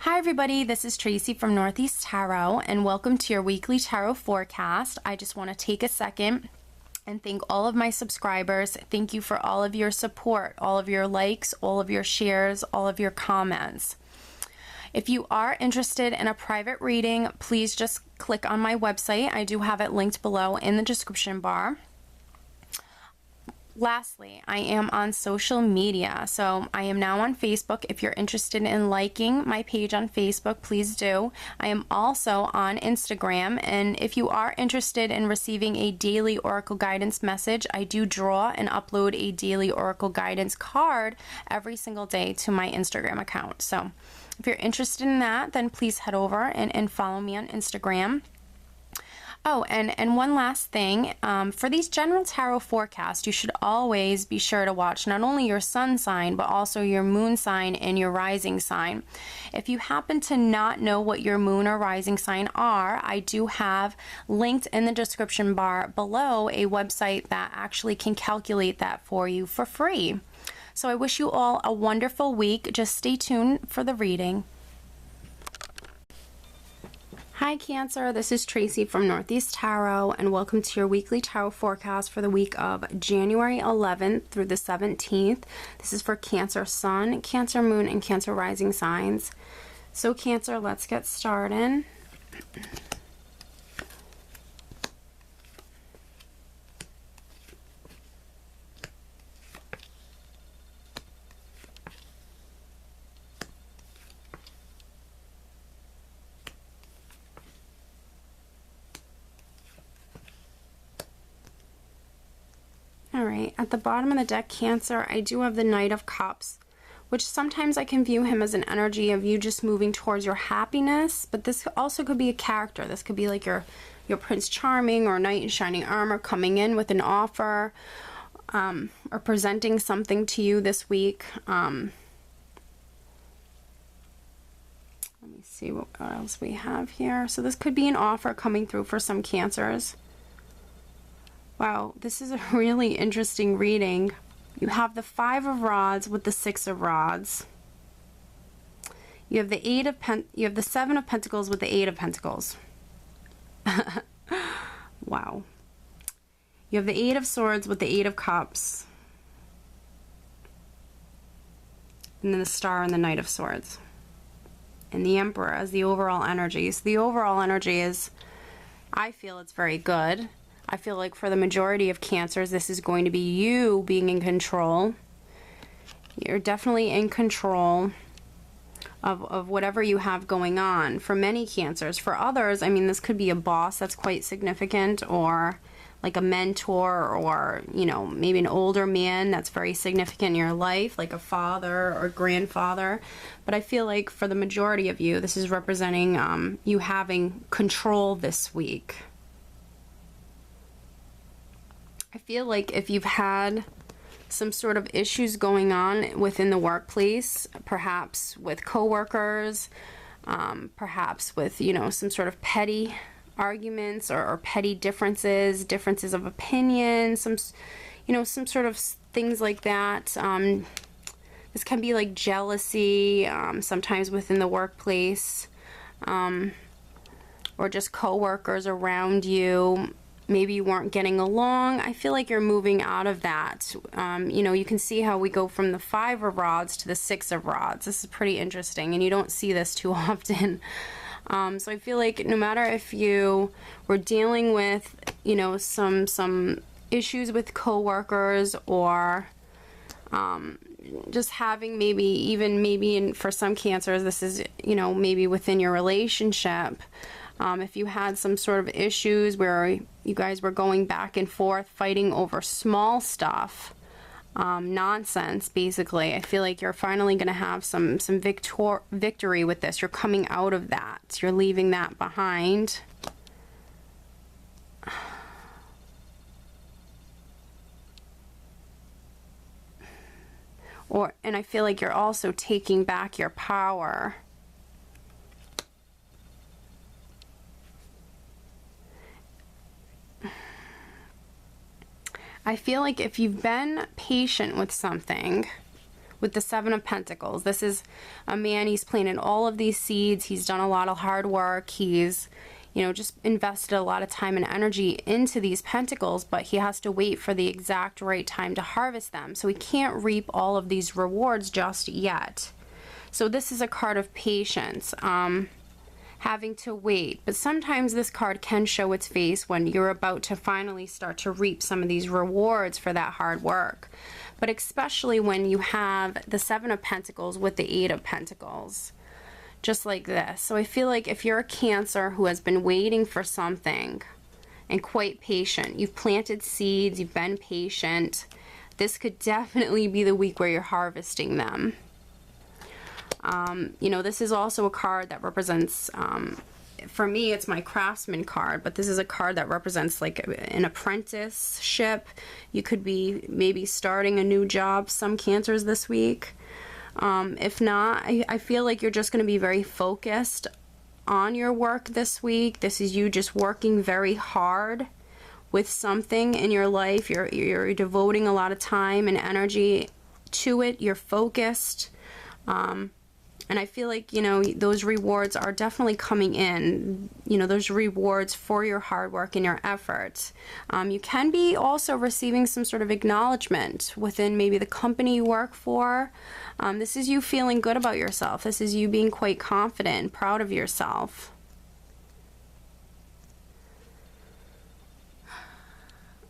Hi everybody, this is Tracy from Northeast Tarot and welcome to your weekly tarot forecast. I just want to take a second and thank all of my subscribers. Thank you for all of your support, all of your likes, all of your shares, all of your comments. If you are interested in a private reading, please just click on my website. I do have it linked below in the description bar. Lastly, I am on social media, so I am now on Facebook. If you're interested in liking my page on Facebook, please do. I am also on Instagram, and if you are interested in receiving a daily Oracle guidance message, I do draw and upload a daily Oracle guidance card every single day to my Instagram account. So if you're interested in that, then please head over and follow me on Instagram. Oh, and one last thing, for these general tarot forecasts, you should always be sure to watch not only your sun sign, but also your moon sign and your rising sign. If you happen to not know what your moon or rising sign are, I do have linked in the description bar below a website that actually can calculate that for you for free. So I wish you all a wonderful week. Just stay tuned for the reading. Hi Cancer, this is Tracy from Northeast Tarot and welcome to your weekly tarot forecast for the week of January 11th through the 17th. This is for Cancer Sun, Cancer Moon, and Cancer Rising signs. So Cancer, let's get started. Alright, at the bottom of the deck, Cancer, I do have the Knight of Cups, which sometimes I can view him as an energy of you just moving towards your happiness, but this also could be a character. This could be like your Prince Charming or Knight in Shining Armor coming in with an offer or presenting something to you this week. Let me see what else we have here. So this could be an offer coming through for some Cancers. Wow, this is a really interesting reading. You have the Five of Rods with the Six of Rods. You have the Seven of Pentacles with the Eight of Pentacles. Wow. You have the Eight of Swords with the Eight of Cups. And then the Star and the Knight of Swords. And the Emperor as the overall energy. So the overall energy is, I feel it's very good. I feel like for the majority of Cancers, this is going to be you being in control. You're definitely in control of whatever you have going on for many Cancers. For others, I mean, this could be a boss that's quite significant, or like a mentor, or, you know, maybe an older man that's very significant in your life, like a father or grandfather. But I feel like for the majority of you, this is representing you having control this week. I feel like if you've had some sort of issues going on within the workplace, perhaps with coworkers, perhaps with, you know, some sort of petty arguments or petty differences of opinion, some sort of things like that. This can be like jealousy, sometimes within the workplace, or just coworkers around you. Maybe you weren't getting along. I feel like you're moving out of that. You know, you can see how we go from the Five of Rods to the Six of Rods. This is pretty interesting, and you don't see this too often. So I feel like no matter if you were dealing with, you know, some issues with coworkers, or just having maybe for some Cancers, this is, you know, maybe within your relationship. If you had some sort of issues where you guys were going back and forth, fighting over small stuff, nonsense, basically, I feel like you're finally going to have some victory with this. You're coming out of that. You're leaving that behind. And I feel like you're also taking back your power. I feel like if you've been patient with something, with the Seven of Pentacles. This is a man, he's planted all of these seeds. He's done a lot of hard work. He's, you know, just invested a lot of time and energy into these pentacles, but he has to wait for the exact right time to harvest them. So he can't reap all of these rewards just yet. So this is a card of patience, having to wait. But sometimes this card can show its face when you're about to finally start to reap some of these rewards for that hard work. But especially when you have the Seven of Pentacles with the Eight of Pentacles, just like this. So I feel like if you're a Cancer who has been waiting for something and quite patient, you've planted seeds, you've been patient, this could definitely be the week where you're harvesting them. You know, this is also a card that represents, for me, it's my craftsman card, but this is a card that represents like an apprenticeship. You could be maybe starting a new job, some Cancers this week. If not, I feel like you're just going to be very focused on your work this week. This is you just working very hard with something in your life. You're devoting a lot of time and energy to it. You're focused. And I feel like, you know, those rewards are definitely coming in, you know, those rewards for your hard work and your efforts. You can be also receiving some sort of acknowledgement within maybe the company you work for. This is you feeling good about yourself. This is you being quite confident and proud of yourself.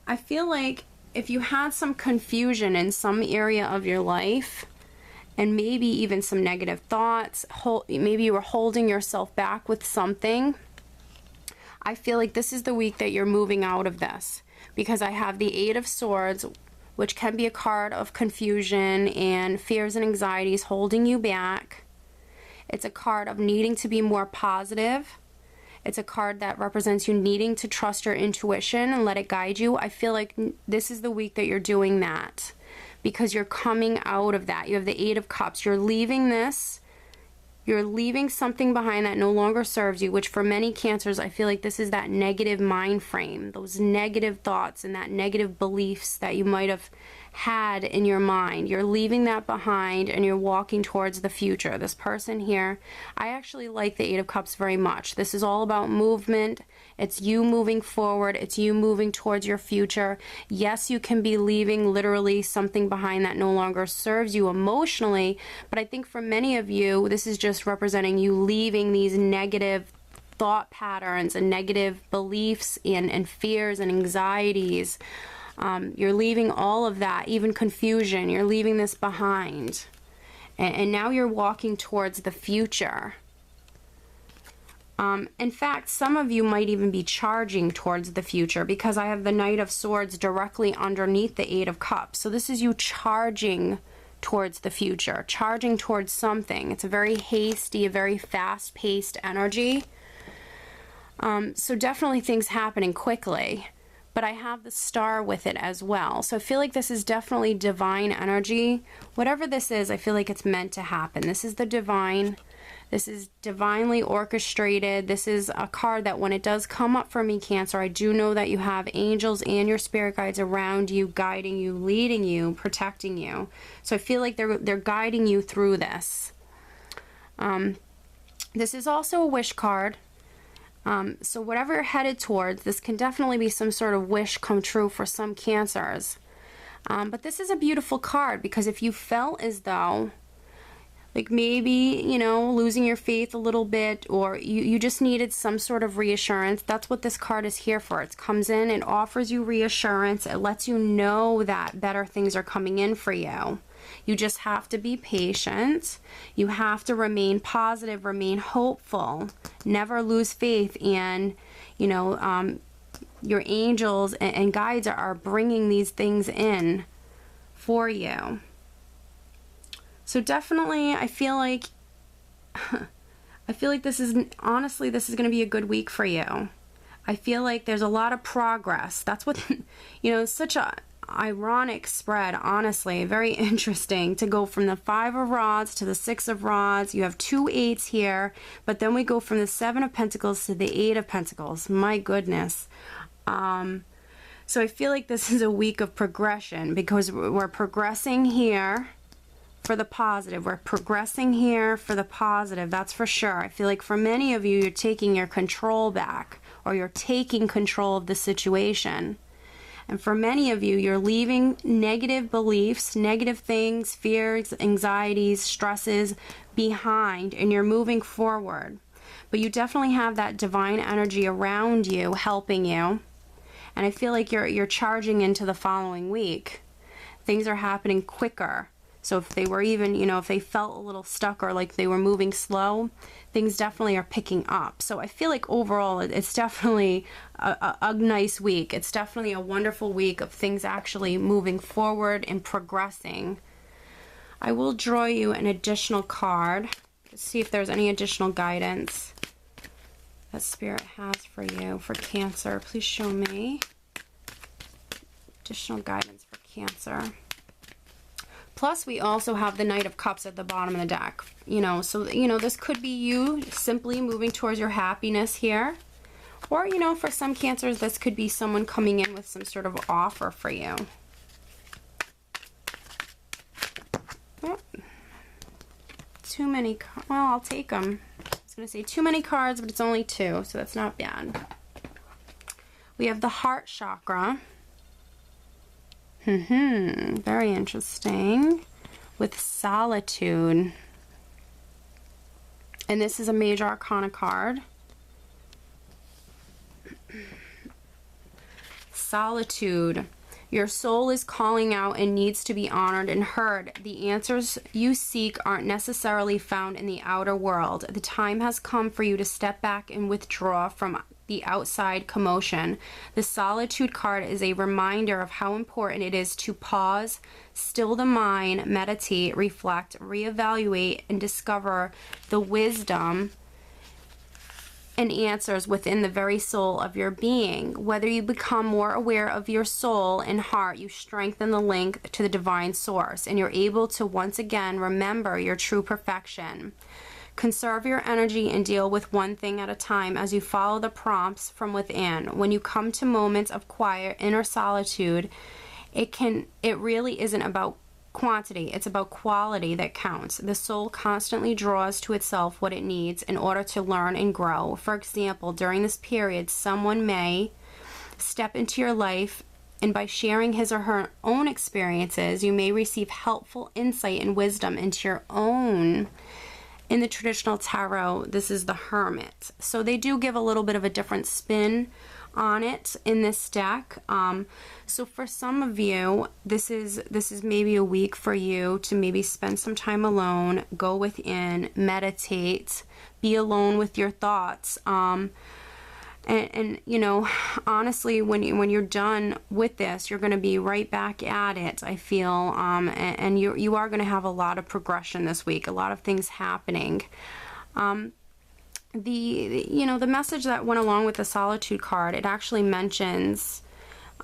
I feel like if you had some confusion in some area of your life, and maybe even some negative thoughts, maybe you were holding yourself back with something, I feel like this is the week that you're moving out of this, because I have the Eight of Swords, which can be a card of confusion and fears and anxieties holding you back. It's a card of needing to be more positive. It's a card that represents you needing to trust your intuition and let it guide you. I feel like this is the week that you're doing that, because you're coming out of that. You have the Eight of Cups. You're leaving this. You're leaving something behind that no longer serves you, which for many Cancers, I feel like this is that negative mind frame, those negative thoughts and that negative beliefs that you might have had in your mind. You're leaving that behind and you're walking towards the future. This person here, I actually like the Eight of Cups very much. This is all about movement. It's you moving forward. It's you moving towards your future. Yes, you can be leaving literally something behind that no longer serves you emotionally, but I think for many of you, this is just representing you leaving these negative thought patterns and negative beliefs and fears and anxieties. You're leaving all of that, even confusion. You're leaving this behind. And now you're walking towards the future. In fact, some of you might even be charging towards the future, because I have the Knight of Swords directly underneath the Eight of Cups. So this is you charging towards the future, charging towards something. It's a very hasty, a very fast-paced energy. So definitely things happening quickly. But I have the Star with it as well. So I feel like this is definitely divine energy. Whatever this is, I feel like it's meant to happen. This is the divine. This is divinely orchestrated. This is a card that when it does come up for me, Cancer, I do know that you have angels and your spirit guides around you, guiding you, leading you, protecting you. So I feel like they're guiding you through this. This is also a wish card. So whatever you're headed towards, this can definitely be some sort of wish come true for some Cancers. But this is a beautiful card, because if you felt as though, like maybe, you know, losing your faith a little bit, or you just needed some sort of reassurance, that's what this card is here for. It comes in, it offers you reassurance, it lets you know that better things are coming in for you. You just have to be patient. You have to remain positive, remain hopeful, never lose faith. And, you know, your angels and guides are bringing these things in for you. So definitely, I feel like this is, honestly, this is going to be a good week for you. I feel like there's a lot of progress. That's what, you know, it's such a ironic spread, honestly. Very interesting to go from the Five of Rods to the Six of Rods. You have two eights here, but then we go from the Seven of Pentacles to the Eight of Pentacles. My goodness. So I feel like this is a week of progression, because we're progressing here for the positive. We're progressing here for the positive, that's for sure. I feel like for many of you, you're taking your control back, or you're taking control of the situation. And for many of you, you're leaving negative beliefs, negative things, fears, anxieties, stresses behind, and you're moving forward. But you definitely have that divine energy around you helping you. And I feel like you're charging into the following week. Things are happening quicker. So if they were even, you know, if they felt a little stuck or like they were moving slow, things definitely are picking up. So I feel like overall it's definitely a nice week. It's definitely a wonderful week of things actually moving forward and progressing. I will draw you an additional card to see if there's any additional guidance that Spirit has for you for Cancer. Please show me additional guidance for Cancer. Plus, we also have the Knight of Cups at the bottom of the deck. You know, so, you know, this could be you simply moving towards your happiness here. Or, you know, for some Cancers, this could be someone coming in with some sort of offer for you. Oh, too many, well, I'll take them. I was going to say too many cards, but it's only 2, so that's not bad. We have the heart chakra. Very interesting. With solitude. And this is a major arcana card. Solitude. Your soul is calling out and needs to be honored and heard. The answers you seek aren't necessarily found in the outer world. The time has come for you to step back and withdraw from the outside commotion. The solitude card is a reminder of how important it is to pause, still the mind, meditate, reflect, reevaluate, and discover the wisdom and answers within the very soul of your being. Whether you become more aware of your soul and heart, you strengthen the link to the divine source, and you're able to once again remember your true perfection. Conserve your energy and deal with one thing at a time as you follow the prompts from within. When you come to moments of quiet, inner solitude, it really isn't about quantity, it's about quality that counts. The soul constantly draws to itself what it needs in order to learn and grow. For example, during this period, someone may step into your life, and by sharing his or her own experiences, you may receive helpful insight and wisdom into your own. In the traditional tarot, this is the Hermit. So they do give a little bit of a different spin on it in this deck. So for some of you, this is maybe a week for you to maybe spend some time alone, go within, meditate, be alone with your thoughts. And you know, honestly, when you're done with this, you're going to be right back at it, I feel, and you are going to have a lot of progression this week, a lot of things happening. You know, the message that went along with the solitude card, it actually mentions,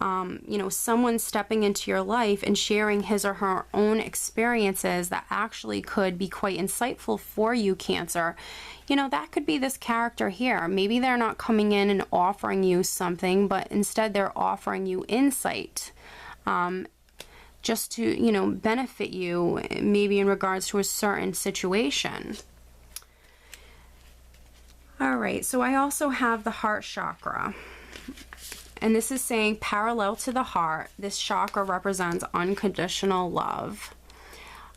you know, someone stepping into your life and sharing his or her own experiences that actually could be quite insightful for you, Cancer. You know, that could be this character here. Maybe they're not coming in and offering you something, but instead they're offering you insight, just to, you know, benefit you, maybe in regards to a certain situation. All right, so I also have the heart chakra. And this is saying parallel to the heart, this chakra represents unconditional love,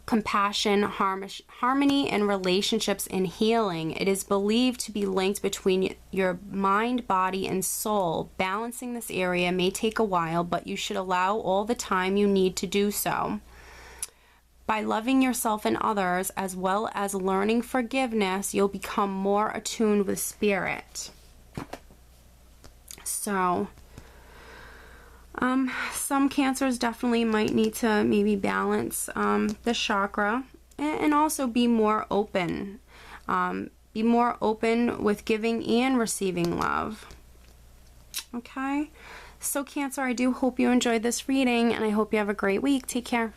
compassion, harmony, and relationships and healing. It is believed to be linked between your mind, body, and soul. Balancing this area may take a while, but you should allow all the time you need to do so. By loving yourself and others, as well as learning forgiveness, you'll become more attuned with spirit. So, some Cancers definitely might need to maybe balance the chakra and also be more open. Be more open with giving and receiving love. Okay? So, Cancer, I do hope you enjoyed this reading, and I hope you have a great week. Take care.